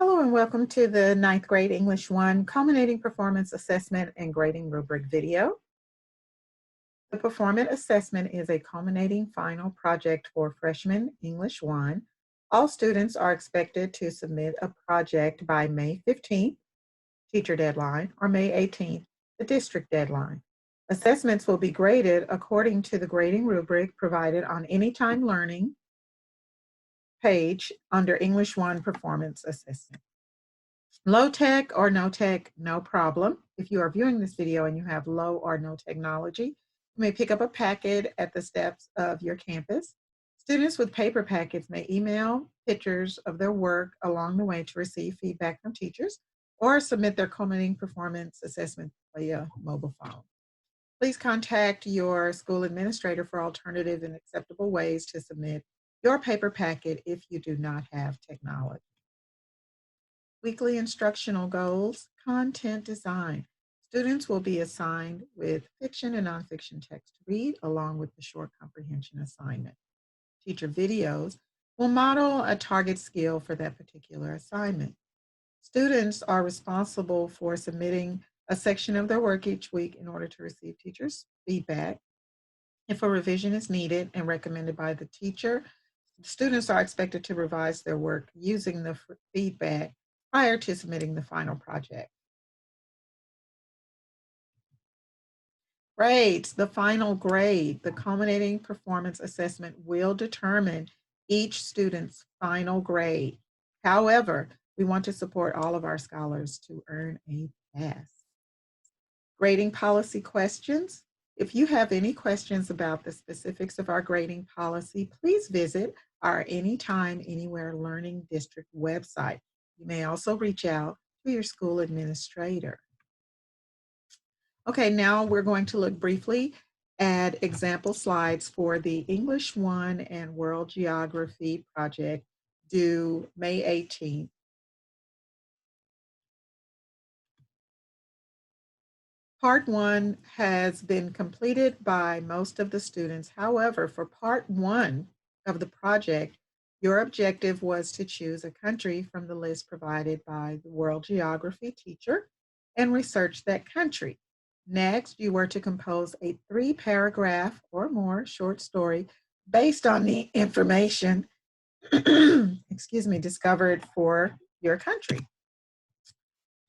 Hello and welcome to the 9th grade English 1 Culminating Performance Assessment and Grading Rubric video. The Performance Assessment is a culminating final project for freshman English 1. All students are expected to submit a project by May 15th, teacher deadline, or May 18th, the district deadline. Assessments will be graded according to the grading rubric provided on Anytime Learning page under English 1 Performance Assessment. Low tech or no tech, no problem. If you are viewing this video and you have low or no technology, you may pick up a packet at the steps of your campus. Students with paper packets may email pictures of their work along the way to receive feedback from teachers or submit their culminating performance assessment via mobile phone. Please contact your school administrator for alternative and acceptable ways to submit your paper packet if you do not have technology. Weekly instructional goals, content design. Students will be assigned with fiction and nonfiction text to read along with the short comprehension assignment. Teacher videos will model a target skill for that particular assignment. Students are responsible for submitting a section of their work each week in order to receive teachers' feedback. If a revision is needed and recommended by the teacher, students are expected to revise their work using the feedback prior to submitting the final project. Grades, the final grade, the culminating performance assessment will determine each student's final grade. However, we want to support all of our scholars to earn a pass. Grading policy questions. If you have any questions about the specifics of our grading policy, please visit our Anytime, Anywhere Learning District website. You may also reach out to your school administrator. Okay, now we're going to look briefly at example slides for the English 1 and World Geography project due May 18th. Part 1 has been completed by most of the students. However, for Part 1 of the project, your objective was to choose a country from the list provided by the World Geography teacher and research that country. Next, you were to compose a 3-paragraph or more short story based on the information discovered for your country.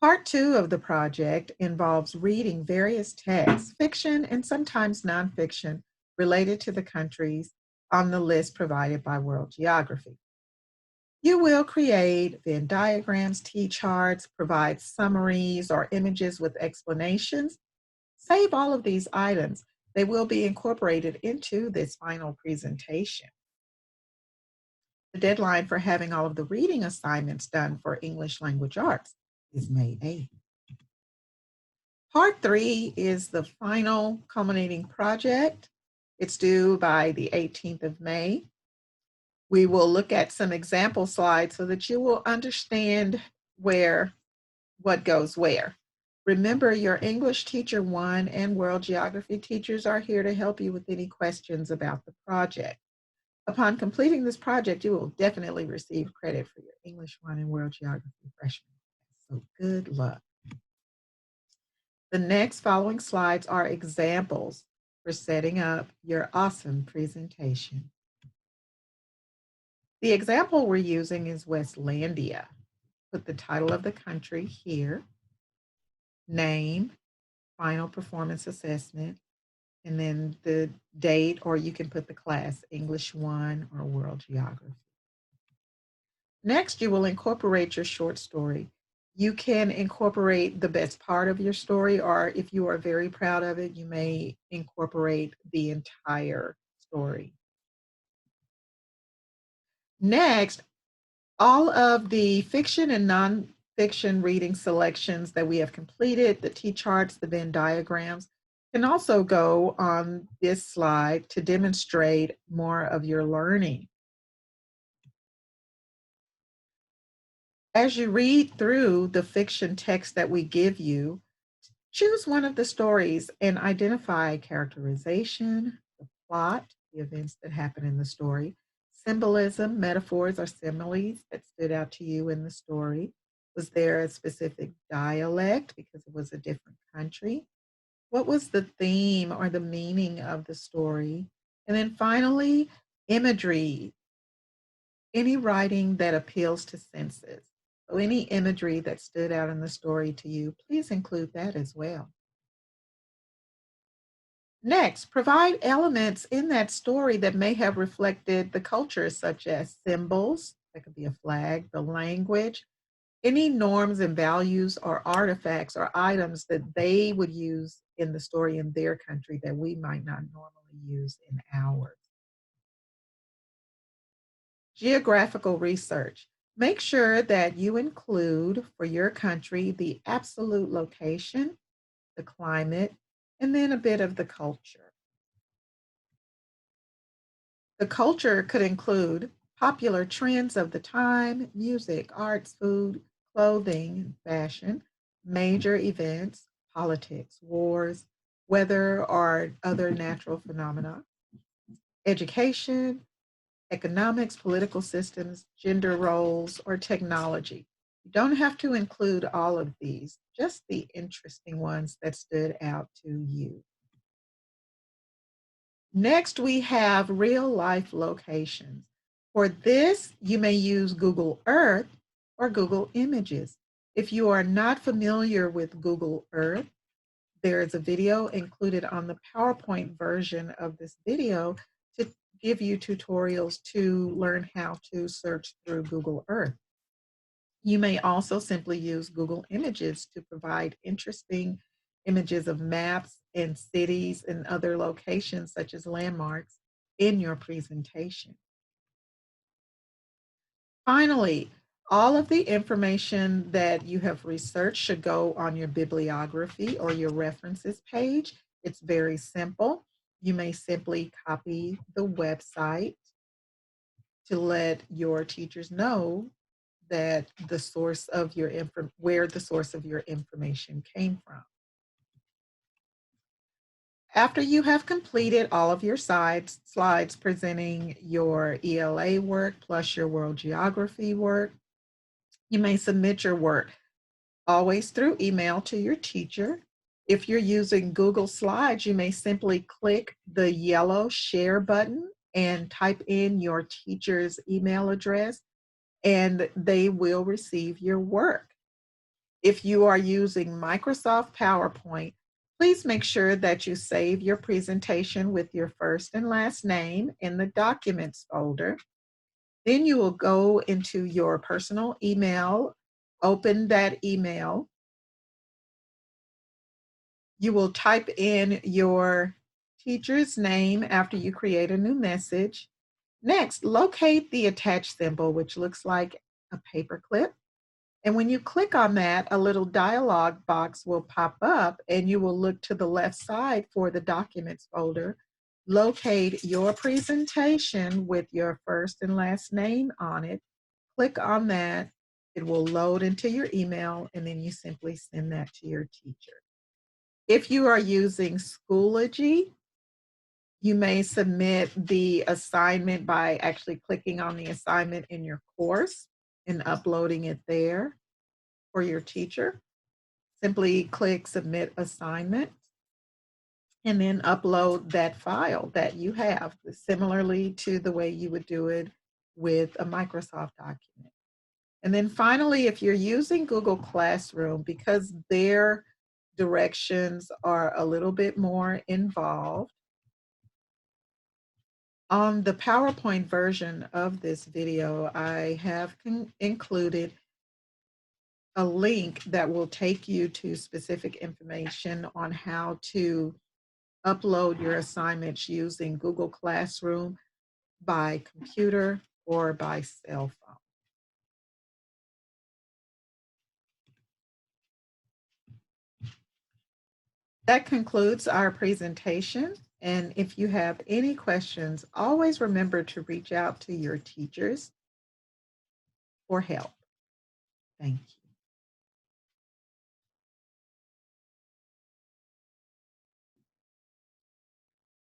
Part 2 of the project involves reading various texts, fiction and sometimes nonfiction, related to the countries on the list provided by World Geography. You will create Venn diagrams, T-charts, provide summaries or images with explanations. Save all of these items. They will be incorporated into this final presentation. The deadline for having all of the reading assignments done for English Language Arts is May 8th. Part 3 is the final culminating project. It's due by the 18th of May. We will look at some example slides so that you will understand what goes where. Remember, your English Teacher 1 and World Geography teachers are here to help you with any questions about the project. Upon completing this project, you will definitely receive credit for your English 1 and World Geography freshman class. So good luck. The next following slides are examples for setting up your awesome presentation. The example we're using is Westlandia. Put the title of the country here, name, final performance assessment, and then the date, or you can put the class, English 1 or World Geography. Next, you will incorporate your short story. You can incorporate the best part of your story, or if you are very proud of it, you may incorporate the entire story. Next, all of the fiction and nonfiction reading selections that we have completed, the T-charts, the Venn diagrams, can also go on this slide to demonstrate more of your learning. As you read through the fiction text that we give you, choose one of the stories and identify characterization, the plot, the events that happen in the story, symbolism, metaphors, or similes that stood out to you in the story? Was there a specific dialect because it was a different country? What was the theme or the meaning of the story? And then finally, imagery, any writing that appeals to senses. So any imagery that stood out in the story to you, please include that as well. Next, provide elements in that story that may have reflected the culture, such as symbols, that could be a flag, the language, any norms and values or artifacts or items that they would use in the story in their country that we might not normally use in ours. Geographical research. Make sure that you include for your country the absolute location, the climate, and then a bit of the culture. The culture could include popular trends of the time, music, arts, food, clothing, fashion, major events, politics, wars, weather, or other natural phenomena, education, economics, political systems, gender roles, or technology. You don't have to include all of these, just the interesting ones that stood out to you. Next, we have real life locations. For this, you may use Google Earth or Google Images. If you are not familiar with Google Earth, there is a video included on the PowerPoint version of this video to give you tutorials to learn how to search through Google Earth. You may also simply use Google Images to provide interesting images of maps and cities and other locations such as landmarks in your presentation. Finally, all of the information that you have researched should go on your bibliography or your references page. It's very simple. You may simply copy the website to let your teachers know that the source of your where the source of your information came from. After you have completed all of your slides presenting your ELA work plus your world geography work, you may submit your work always through email to your teacher. If you're using Google Slides, you may simply click the yellow share button and type in your teacher's email address, and they will receive your work. If you are using Microsoft PowerPoint, please make sure that you save your presentation with your first and last name in the Documents folder. Then you will go into your personal email, open that email. You will type in your teacher's name after you create a new message. Next, locate the attached symbol, which looks like a paperclip. And when you click on that, a little dialog box will pop up and you will look to the left side for the Documents folder. Locate your presentation with your first and last name on it. Click on that. It will load into your email and then you simply send that to your teacher. If you are using Schoology, you may submit the assignment by actually clicking on the assignment in your course and uploading it there for your teacher. Simply click Submit Assignment and then upload that file that you have, similarly to the way you would do it with a Microsoft document. And then finally, if you're using Google Classroom, because their directions are a little bit more involved, on the PowerPoint version of this video, I have included a link that will take you to specific information on how to upload your assignments using Google Classroom by computer or by cell phone. That concludes our presentation. And if you have any questions, always remember to reach out to your teachers for help. Thank you.